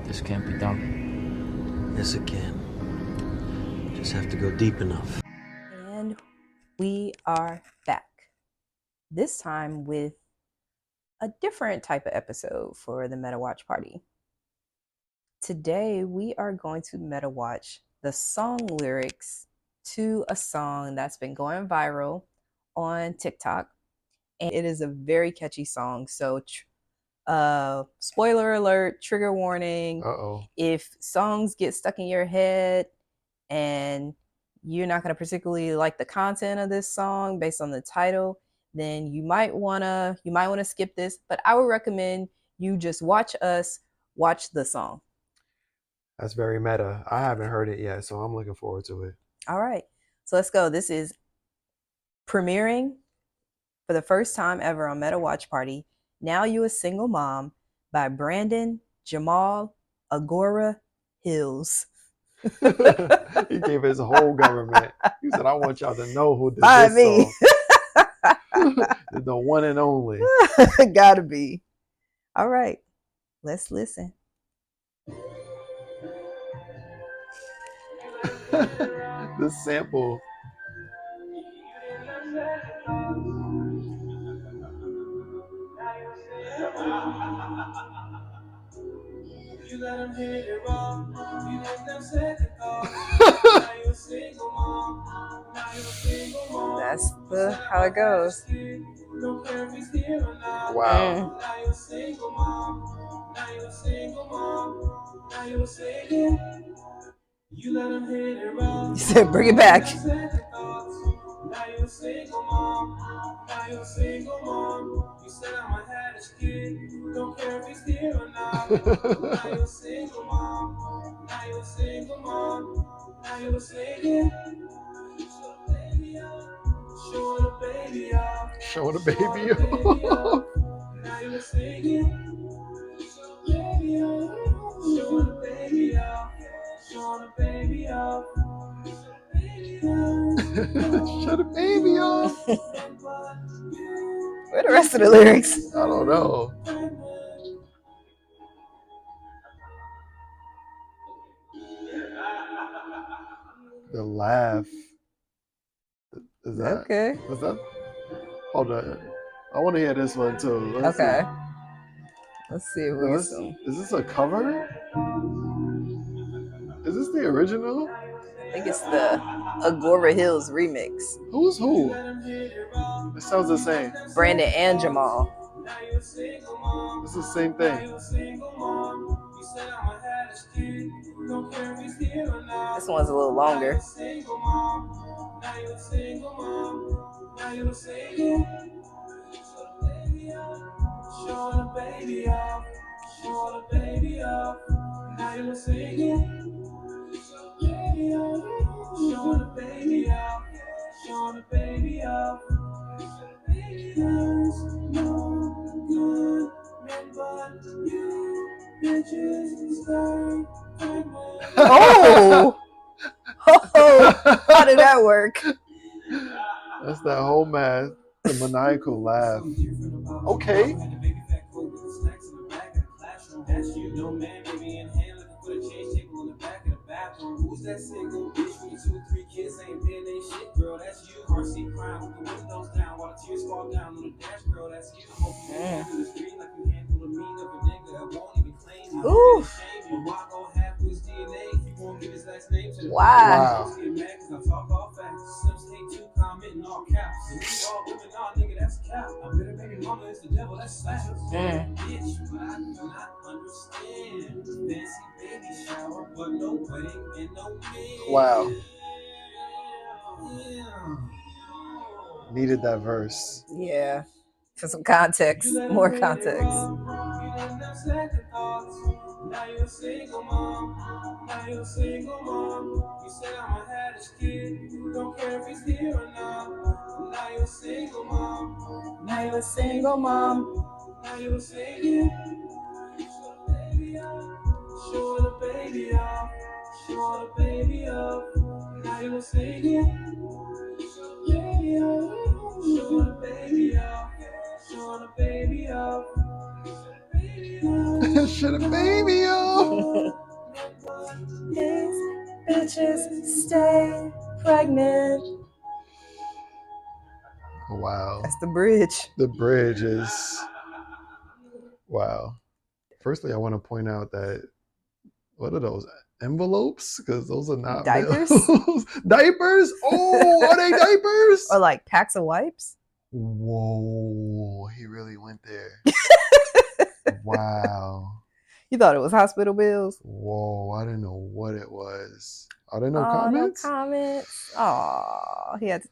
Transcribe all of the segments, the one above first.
This can't be done. Yes, it can. Just have to go deep enough. And we are back. This time with a different type of episode for the Meta Watch Party. Today, we are going to Meta Watch the song lyrics to a song that's been going viral on TikTok. And it is a very catchy song. So, spoiler alert, trigger warning. If songs get stuck in your head and you're not going to particularly like the content of this song based on the title, then you might want to skip this, but I would recommend you just watch the song. That's very meta. I haven't heard it yet, so I'm looking forward to it. All right. So let's go. This is premiering for the first time ever on Meta Watch Party. Now You a Single Mom by Brandon Jamal Agora Hills. He gave his whole government. He said, I want y'all to know who did this song. The one and only. Gotta be. All right. Let's listen. The sample. You let them hit it wrong. You let them second thoughts. Now you're a single mom. Now you're a single mom. That's how it goes. Don't care if he's here or not. Wow. Now you're a single mom. Now you're a single mom. Now you're a single. You let them hit it wrong. You said bring it back. Now you're a single mom. Now you're a single mom. You said I'ma have this kid. Don't care if he's here or not. Now you're a single mom. Now you're a single mom. Now you're a single. Show the baby off. Show the baby off. Now you're a single. Show the baby off. Show the baby off. Show the baby off. Where are the rest of the lyrics? I don't know. The laugh. Is that okay? Is that? Hold on. I want to hear this one too. Let's okay. See. Let's see if we get some. Is this a cover? Is this the original? I think it's the Agora Hills remix. Who's who? It sounds the same. Brandon and Jamal. It's the same thing. This one's a little longer. Show the baby off. Show the baby off. Now you're singing. Show the baby off. Show the baby off. There's no good man but you. Bitches stay pregnant. Oh! How did that work? That's that whole math. The maniacal laugh. Okay. That's you, no man, baby in hand, looking for the change table in the back of the bathroom. Who's that single bitch with 2 or 3 kids ain't been ain't shit, girl? That's you. Car seat crying with the windows down while the tears fall down on the dash, girl. That's you. Hope you in the street like you handle the mean of a nigga that won't even claim you. Ooh. Shame you. Why go half with his DNA if you won't give his last name to the Wow. Get mad cause I talk all facts. Sims hate you, comment in all caps. And we all women, nah, nigga, that's a cap. I bet a baby mama is the devil, that's slash. Bitch, but I do not understand. Fancy baby shower, but no wedding and no man. Wow. Needed that verse. Yeah. For some context. More context. Now you're a single mom. Now you're a single mom. You said I'ma have this kid. Don't care if he's here or not. Now you're a single mom. Now you're a single mom. Now you're a single. Show the baby off. Show the baby off. Now you're a single. Show the baby off. Show the baby off. Should a baby off. These bitches stay pregnant. Wow. That's the bridge. The bridge is wow. Firstly, I want to point out that what are those envelopes? Because those are not Diapers? bills. Diapers? Oh, are they diapers? Or like packs of wipes? Whoa, he really went there. Wow. You thought it was hospital bills? Whoa, I didn't know what it was. Are there no Oh, comments? no comments. Oh, he had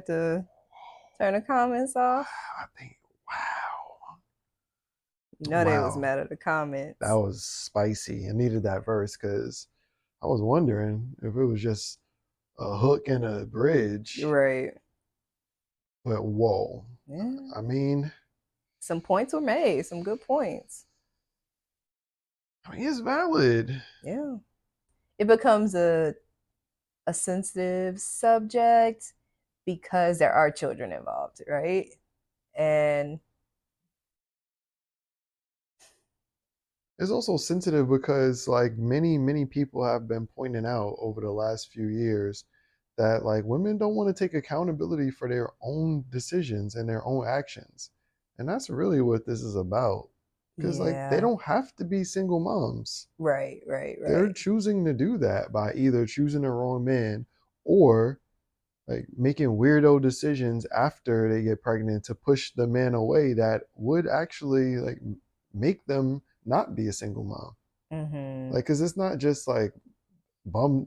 to turn the comments off. I think, wow. You know they was Wow. mad at the comments. That was spicy. I needed that verse because I was wondering if it was just a hook and a bridge. You're right. But whoa. Yeah. I mean, Some points were made. Some good points. it's valid. Yeah. It becomes a sensitive subject because there are children involved, right? And It's also sensitive because like many people have been pointing out over the last few years that like women don't want to take accountability for their own decisions and their own actions. And that's really what this is about. Because like they don't have to be single moms. Right. They're choosing to do that by either choosing the wrong man or like making weirdo decisions after they get pregnant to push the man away that would actually like make them not be a single mom. Mm-hmm. Like, cause it's not just like bum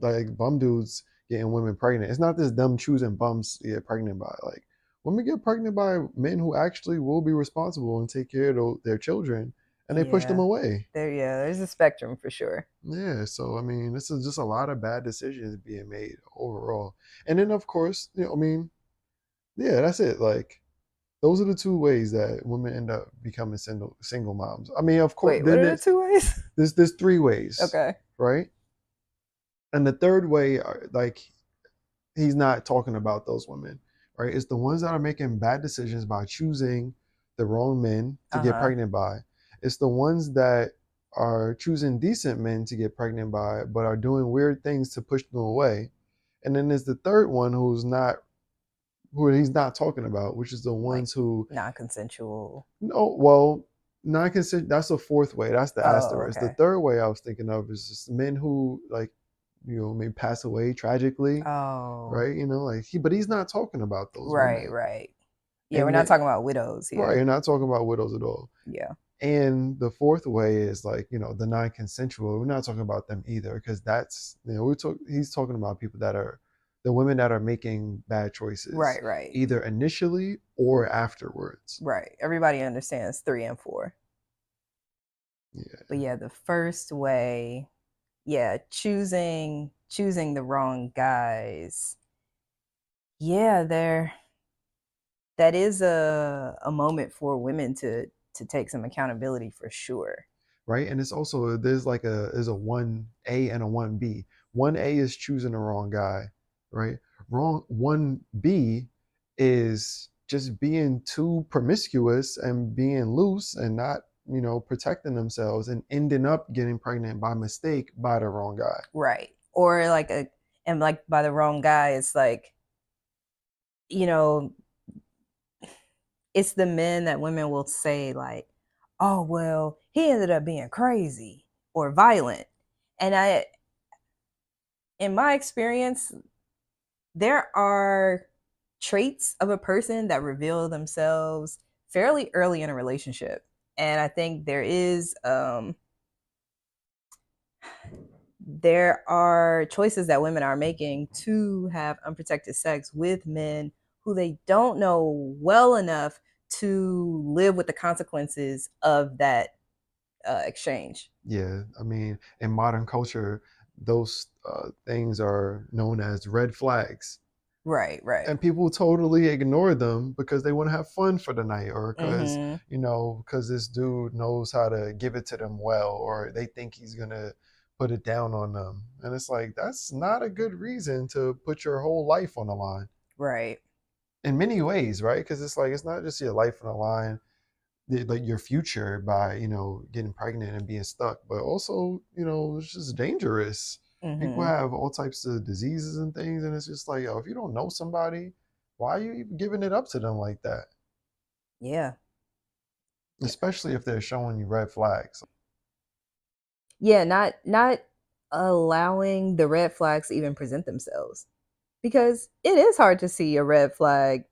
dudes getting women pregnant. It's not this them choosing bums to get pregnant by. Like, women get pregnant by men who actually will be responsible and take care of their children, and they push them away. There's a spectrum for sure. Yeah, so I mean, this is just a lot of bad decisions being made overall. And then of course, I mean, yeah, that's it. Like those are the two ways that women end up becoming single moms. I mean, of course, wait, what are the two ways? There's three ways. Okay. Right? And the third way, like he's not talking about those women, right? It's the ones that are making bad decisions by choosing the wrong men to get pregnant by. It's the ones that are choosing decent men to get pregnant by, but are doing weird things to push them away. And then there's the third one who he's not talking about, which is the ones who non-consensual. No, well, non-consent. That's the fourth way. That's the asterisk. Okay. The third way I was thinking of is just men who like, may pass away tragically. Oh. Right. But he's not talking about those. Right. women. Right. Yeah, we're not talking about widows here. Right. You're not talking about widows at all. Yeah. And the fourth way is like, the non-consensual. We're not talking about them either, because that's, he's talking about people that are the women that are making bad choices. Right. Either initially or afterwards. Right. Everybody understands 3 and 4. Yeah. But yeah, the first way, choosing the wrong guys. Yeah, that is a moment for women to take some accountability for sure. Right. And it's also there's a 1A and a 1B. 1A is choosing the wrong guy, right? 1B is just being too promiscuous and being loose and not, protecting themselves and ending up getting pregnant by mistake by the wrong guy. Right. Or by the wrong guy, it's like, it's the men that women will say like, oh, well, he ended up being crazy or violent. And in my experience, there are traits of a person that reveal themselves fairly early in a relationship. And I think there are choices that women are making to have unprotected sex with men who they don't know well enough to live with the consequences of that exchange. Yeah, I mean, in modern culture, those things are known as red flags. Right. And people totally ignore them because they want to have fun for the night, or because, because this dude knows how to give it to them well, or they think he's going to put it down on them. And it's like, that's not a good reason to put your whole life on the line. Right. In many ways, right? Because it's like, it's not just your life on the line like your future by getting pregnant and being stuck, but also it's just dangerous. People Mm-hmm. have all types of diseases and things, and it's just like, if you don't know somebody, why are you even giving it up to them like that? Yeah. Especially if they're showing you red flags. Yeah, not allowing the red flags to even present themselves. Because it is hard to see a red flag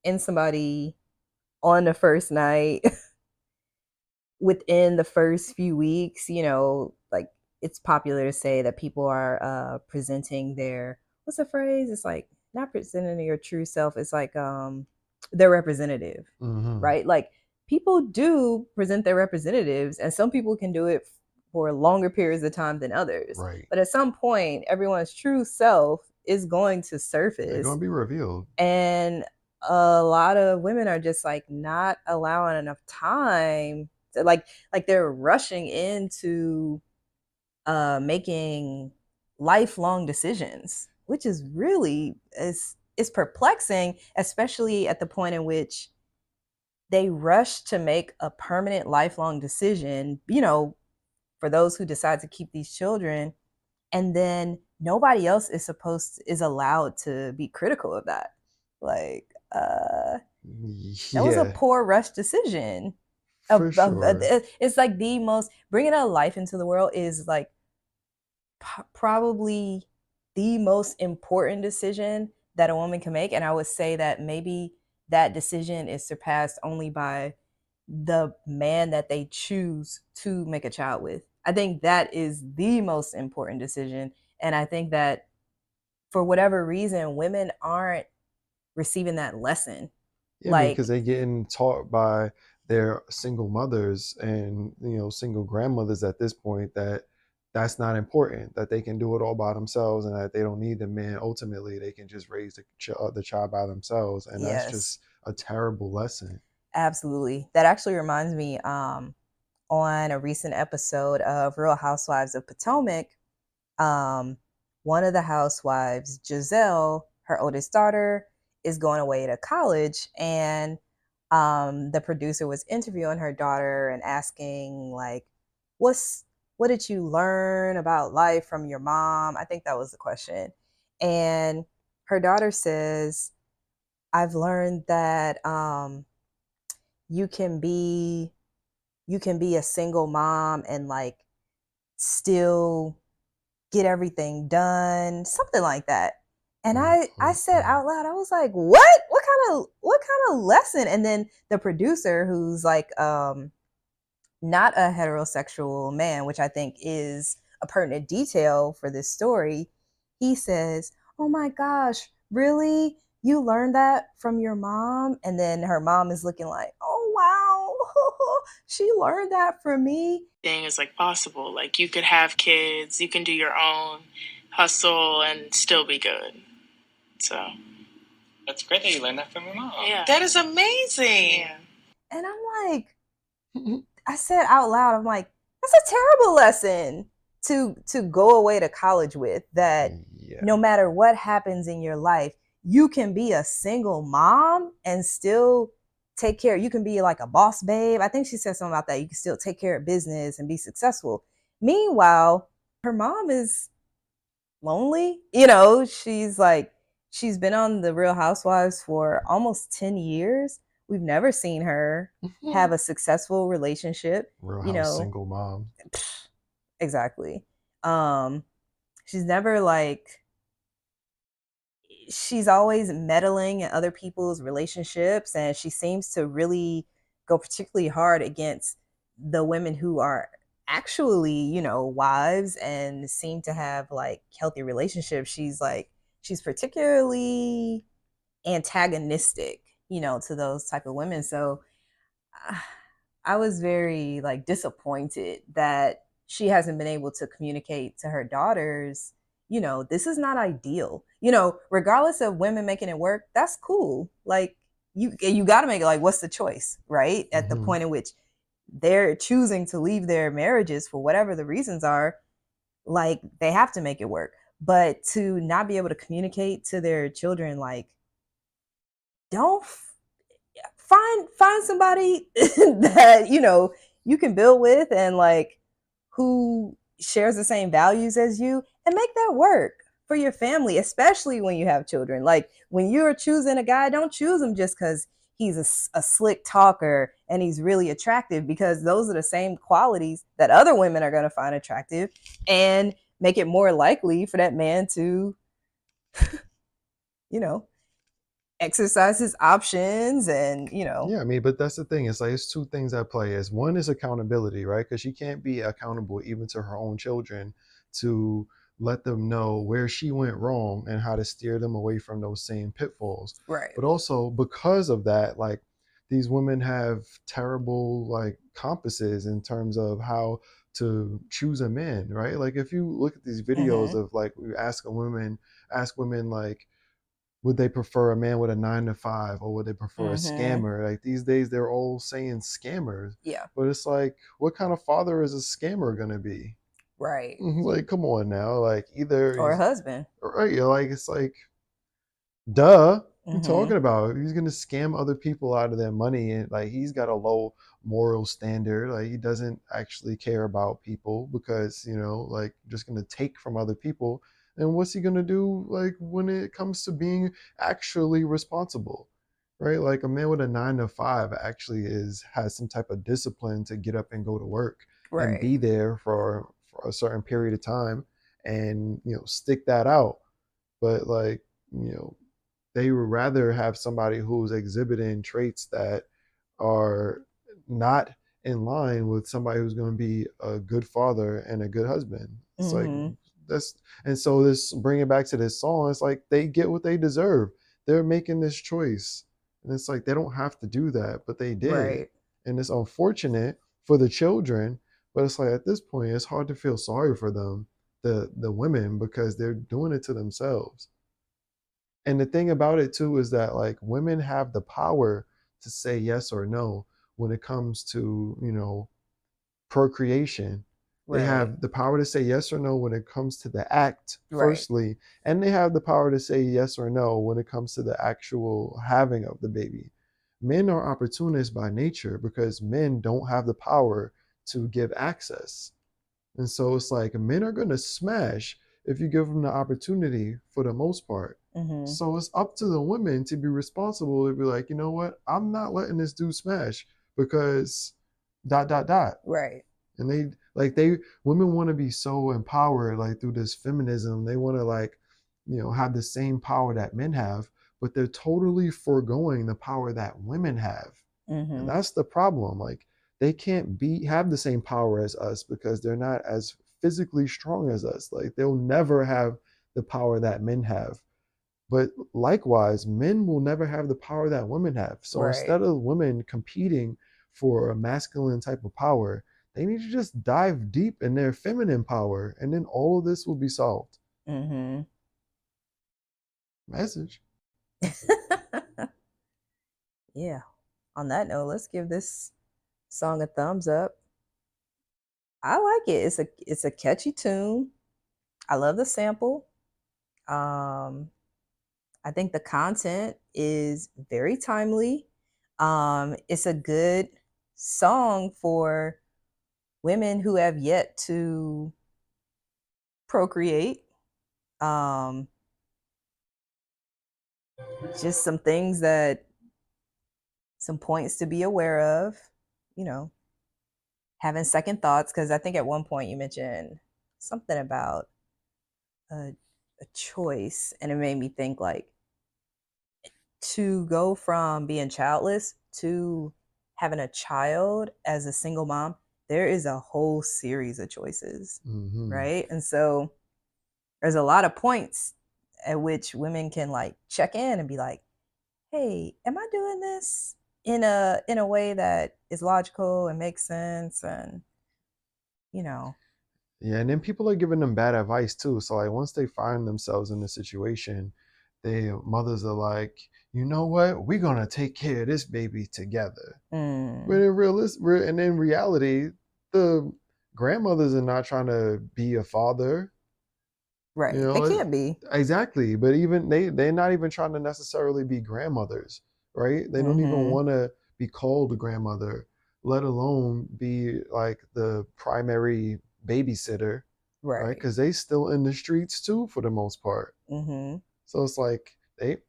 in somebody on the first night, within the first few weeks. Like, it's popular to say that people are presenting their, what's the phrase? It's like not presenting your true self. It's like their representative, Mm-hmm. right? Like, people do present their representatives, and some people can do it for longer periods of time than others. Right. But at some point, everyone's true self is going to They're surface, going to be revealed. and a lot of women are just like not allowing enough time to, like they're rushing into making lifelong decisions, which is really is perplexing, especially at the point in which they rush to make a permanent lifelong decision, for those who decide to keep these children, and then nobody else is allowed to be critical of that. Like, that was a Yeah, poor rush decision. for sure. It's like the most, bringing a life into the world is like probably the most important decision that a woman can make. And I would say that maybe that decision is surpassed only by the man that they choose to make a child with. I think that is the most important decision. And I think that for whatever reason, women aren't receiving that lesson. Yeah, I mean, because Like, they're getting taught by their single mothers and single grandmothers at this point that that's not important, that they can do it all by themselves, and that they don't need the man. Ultimately, they can just raise the child by themselves, and that's yes, just a terrible lesson. absolutely. That actually reminds me, on a recent episode of Real Housewives of Potomac, um, one of the housewives, Giselle, her oldest daughter, is going away to college, and the producer was interviewing her daughter and asking, like, what did you learn about life from your mom? I think that was the question. And her daughter says, I've learned that you can be you can be a single mom and like still get everything done, something like that. And I said Mm-mm-mm. out loud, I was like, what kind of lesson? And then the producer, who's like not a heterosexual man, which I think is a pertinent detail for this story, he says, oh my gosh, really, you learned that from your mom? And then her mom is looking like, oh wow, she learned that from me. Thing is like possible. Like you could have kids, you can do your own hustle and still be good. So that's great that you learned that from your mom. Yeah. That is amazing. Yeah. And I'm like, I said out loud, I'm like, that's a terrible lesson to go away to college with, that Yeah. no matter what happens in your life, you can be a single mom and still take care. You can be like a boss babe. I think she said something about that. You can still take care of business and be successful. Meanwhile, her mom is lonely. She's been on the Real Housewives for almost 10 years. We've never seen her have a successful relationship. Real You House know, single mom. exactly. She's never like, she's always meddling in other people's relationships, and she seems to really go particularly hard against the women who are actually, wives and seem to have like healthy relationships. She's particularly antagonistic, to those type of women. So uh, I was very like disappointed that she hasn't been able to communicate to her daughters, this is not ideal. Regardless of women making it work, that's cool. Like, you got to make it, like, what's the choice, right? At the point in which they're choosing to leave their marriages for whatever the reasons are, like, they have to make it work. But to not be able to communicate to their children, like, don't find somebody that you can build with, and like who shares the same values as you, and make that work for your family, especially when you have children. Like when you're choosing a guy, don't choose him just because he's a slick talker and he's really attractive, because those are the same qualities that other women are going to find attractive, and make it more likely for that man to you know exercise his options. And Yeah, I mean, but that's the thing. It's like it's two things at play. Is one is accountability, right? Because she can't be accountable even to her own children to let them know where she went wrong and how to steer them away from those same pitfalls. right. But also because of that, like these women have terrible like compasses in terms of how to choose a man, right? Like if you look at these videos of like we ask women like would they prefer a man with a 9 to 5 or would they prefer a scammer? Like these days they're all saying scammers. Yeah. But it's like, what kind of father is a scammer gonna be? Right. Like, come on now. Like either Or a husband. right, you're like it's like duh. What are you talking about? He's gonna scam other people out of their money, and like he's got a low moral standard. Like he doesn't actually care about people because like just gonna take from other people. And what's he gonna do like when it comes to being actually responsible? Right? Like a man with a 9 to 5 actually has some type of discipline to get up and go to work and be there for a certain period of time and stick that out. But like, they would rather have somebody who's exhibiting traits that are not in line with somebody who's going to be a good father and a good husband. It's like that's and so this bring it back to this song. It's like they get what they deserve. They're making this choice, and it's like they don't have to do that, but they did, Right. and it's unfortunate for the children. But it's like at this point, it's hard to feel sorry for them, the women, because they're doing it to themselves. And the thing about it too is that like women have the power to say yes or no when it comes to procreation. They Right. have the power to say yes or no when it comes to the act Right. firstly, and they have the power to say yes or no when it comes to the actual having of the baby. Men are opportunists by nature because men don't have the power to give access. And so it's like men are going to smash if you give them the opportunity for the most part. So it's up to the women to be responsible to be like, you know what? I'm not letting this dude smash because ... Right. And women want to be so empowered like through this feminism. They want to like, have the same power that men have, but they're totally foregoing the power that women have. And that's the problem. Like they can't have the same power as us because they're not as physically strong as us. Like they'll never have the power that men have. But likewise, men will never have the power that women have. So instead of women competing for a masculine type of power, they need to just dive deep in their feminine power, and then all of this will be solved. Message. Yeah. On that note, let's give this song a thumbs up. I like it. It's a catchy tune. I love the sample. I think the content is very timely. It's a good song for women who have yet to procreate. Just some things some points to be aware of, having second thoughts. Because I think at one point you mentioned something about a choice, and it made me think like to go from being childless to having a child as a single mom, there is a whole series of choices, right? And so there's a lot of points at which women can like check in and be like, hey, am I doing this in a way that is logical and makes sense? And yeah, and then people are giving them bad advice too. So like once they find themselves in a situation, mothers are like, you know what, we're gonna take care of this baby together. But in reality, the grandmothers are not trying to be a father. Right. They can't be. Exactly. But even they're not even trying to necessarily be grandmothers, right? They don't even want to be called a grandmother, let alone be like the primary babysitter, right? Right. Because they still in the streets too for the most part. Mm-hmm. So it's like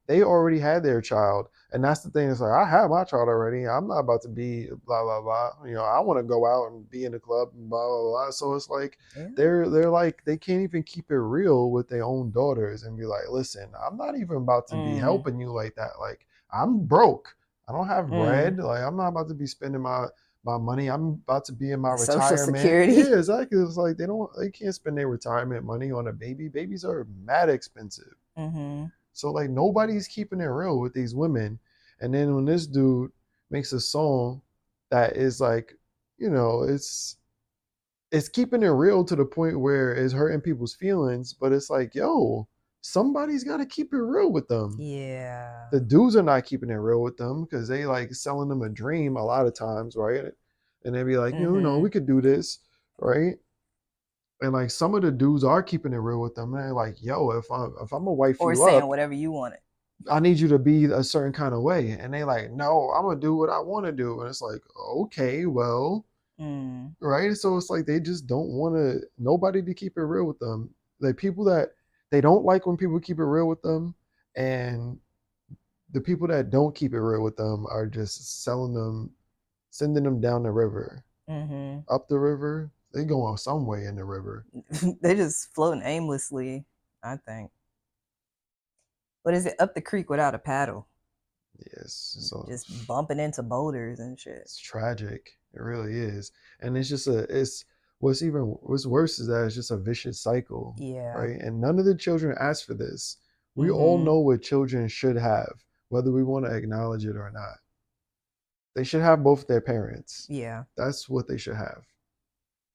they already had their child, and that's the thing. It's like I have my child already. I'm not about to be blah blah blah. You know, I want to go out and be in the club and blah blah blah. So it's like Yeah. they're like they can't even keep it real with their own daughters and be like, listen, I'm not even about to be helping you like that. Like I'm broke. I don't have bread. Like I'm not about to be spending my money. I'm about to be in my Social retirement. Security. Yeah, exactly. It's like they can't spend their retirement money on a baby. Babies are mad expensive. Mm-hmm. So like nobody's keeping it real with these women. And then when this dude makes a song that is like, you know, it's keeping it real to the point where it's hurting people's feelings, but it's like, yo, somebody's got to keep it real with them. Yeah. The dudes are not keeping it real with them because they like selling them a dream a lot of times, right? And they be like, you know, we could do this, right? And like some of the dudes are keeping it real with them. And they're like, yo, if I'm gonna wife Or you saying up, whatever you wanted. I need you to be a certain kind of way. And they like, no, I'm gonna do what I want to do. And it's like, okay, well, right. So it's like they just don't want nobody to keep it real with them. Like people that they don't like when people keep it real with them, and the people that don't keep it real with them are just selling them, sending them down the river, up the river. They going some way in the river. They just floating aimlessly, I think. What is it? Up the creek without a paddle. Yes, so Just bumping into boulders and shit. it's tragic. It really is, and it's just it's what's worse is that it's just a vicious cycle. Yeah. Right, and none of the children asked for this. We all know what children should have, whether we want to acknowledge it or not. They should have both their parents. Yeah. That's what they should have.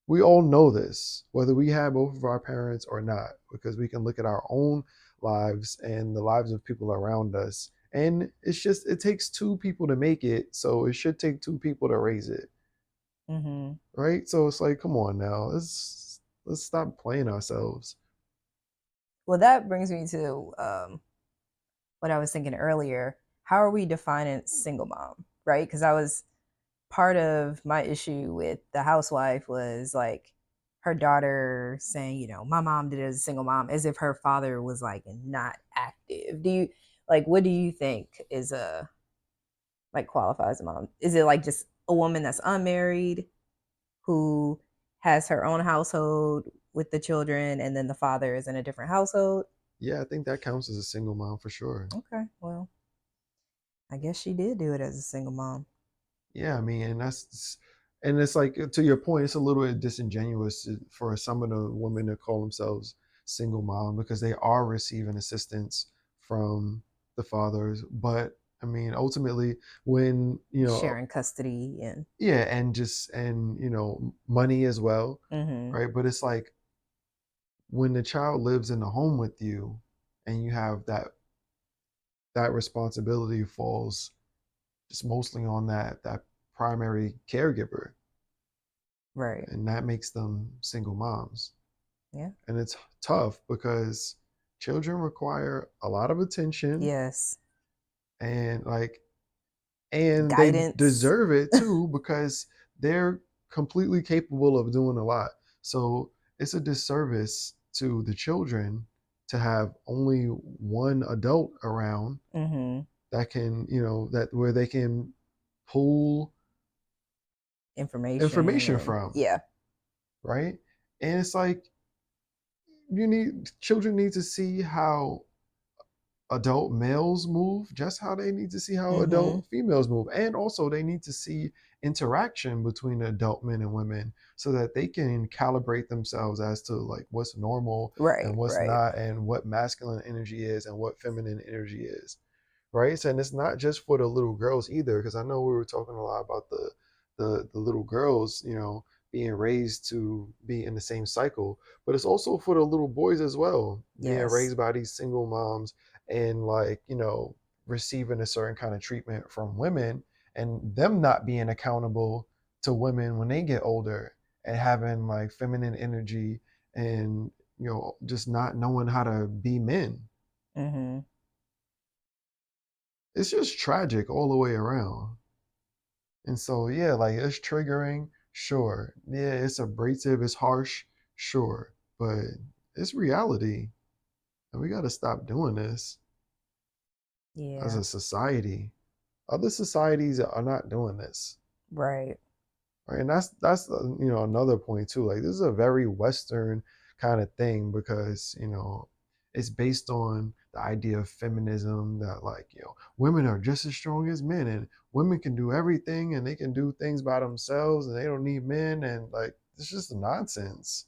We all know this, whether we have both of our parents or not, because we can look at our own lives and the lives of people around us. And it's just, it takes two people to make it. So it should take two people to raise it. Right? So it's like, come on now. Let's stop playing ourselves. Well, that brings me to what I was thinking earlier. How are we defining single mom? Right? Because I was part of my issue with the housewife was like her daughter saying, you know, my mom did it as a single mom, as if her father was like not active. Do you like what do you think is a like qualifies a mom? Is it like just a woman that's unmarried who has her own household with the children and then the father is in a different household? Yeah, I think that counts as a single mom for sure. Okay, well, I guess she did do it as a single mom. Yeah, I mean, and it's like to your point, it's a little bit disingenuous for some of the women to call themselves single mom because they are receiving assistance from the fathers. But I mean, ultimately, when sharing custody and yeah, and money as well, right? But it's like when the child lives in the home with you, and you have that responsibility falls just mostly on that primary caregiver. Right. And that makes them single moms. Yeah. And it's tough because children require a lot of attention. Yes. And and guidance. They deserve it too because they're completely capable of doing a lot. So it's a disservice to the children to have only one adult around that can, that where they can pull information from. Yeah. Right. And it's like children need to see how adult males move, just how they need to see how adult females move. And also they need to see interaction between adult men and women so that they can calibrate themselves as to like what's normal and what's not, and what masculine energy is and what feminine energy is. Right. And it's not just for the little girls either, because I know we were talking a lot about the little girls, being raised to be in the same cycle, but it's also for the little boys as well, being raised by these single moms and receiving a certain kind of treatment from women, and them not being accountable to women when they get older and having like feminine energy and just not knowing how to be men. It's just tragic all the way around. And so, yeah, like it's triggering, sure. Yeah, it's abrasive, it's harsh, sure. But it's reality. And we got to stop doing this as Yeah. a society. Other societies are not doing this. Right. Right. And that's another point too. Like this is a very Western kind of thing because, it's based on the idea of feminism that like, women are just as strong as men and women can do everything and they can do things by themselves and they don't need men and like it's just nonsense.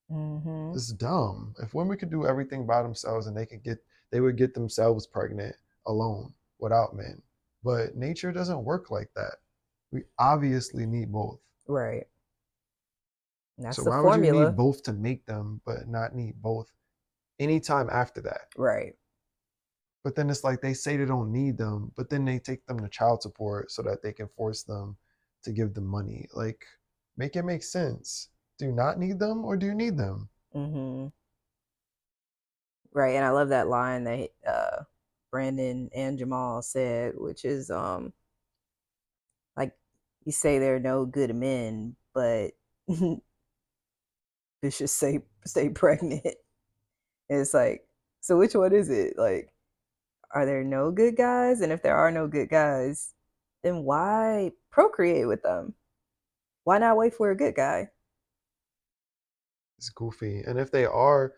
Mm-hmm. It's dumb. If women could do everything by themselves and they would get themselves pregnant alone without men. But nature doesn't work like that. We obviously need both. Right. And that's So the why would you need formula. both to make them, but not need both anytime after that? Right. But then it's like they say they don't need them, but then they take them to child support so that they can force them to give them money. Like, make it make sense. Do you not need them or do you need them? Mm-hmm. Right. And I love that line that Brandon and Jamal said, which is like you say there are no good men, but bitches stay pregnant. And it's like, so which one is it? Like, are there no good guys? And if there are no good guys, then why procreate with them? Why not wait for a good guy? It's goofy. And if they are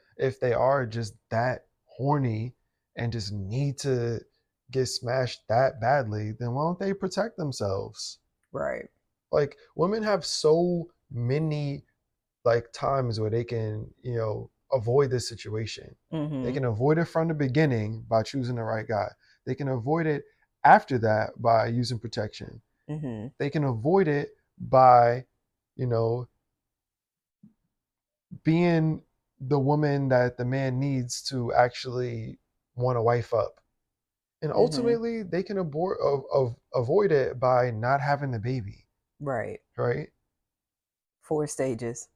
just that horny and just need to get smashed that badly, then why don't they protect themselves? Right. Like women have so many like times where they can, avoid this situation. They Mm-hmm. can avoid it from the beginning by choosing the right guy. They can avoid it after that by using protection. Mm-hmm. They can avoid it by, you know, being the woman that the man needs to actually want to wife up. And Mm-hmm. ultimately, they can avoid it by not having the baby, Right. right? 4 stages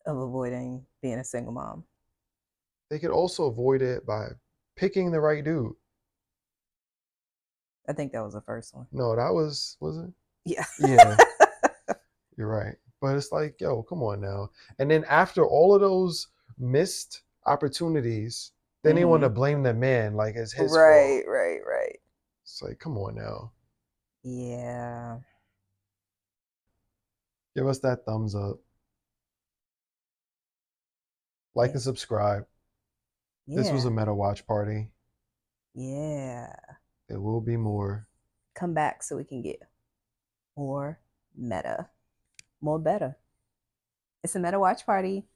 of avoiding being a single mom. They could also avoid it by picking the right dude. I think that was the first one. No, was it? Yeah. Yeah, you're right. But it's like, yo, come on now. And then after all of those missed opportunities, then they want to blame the man like it's his fault. Right. It's like, come on now. Yeah. Give us that thumbs up. Like Yeah. and subscribe. This was Yeah. a Meta Watch Party. Yeah. There will be more. Come back so we can get more meta. More better. It's a Meta Watch Party.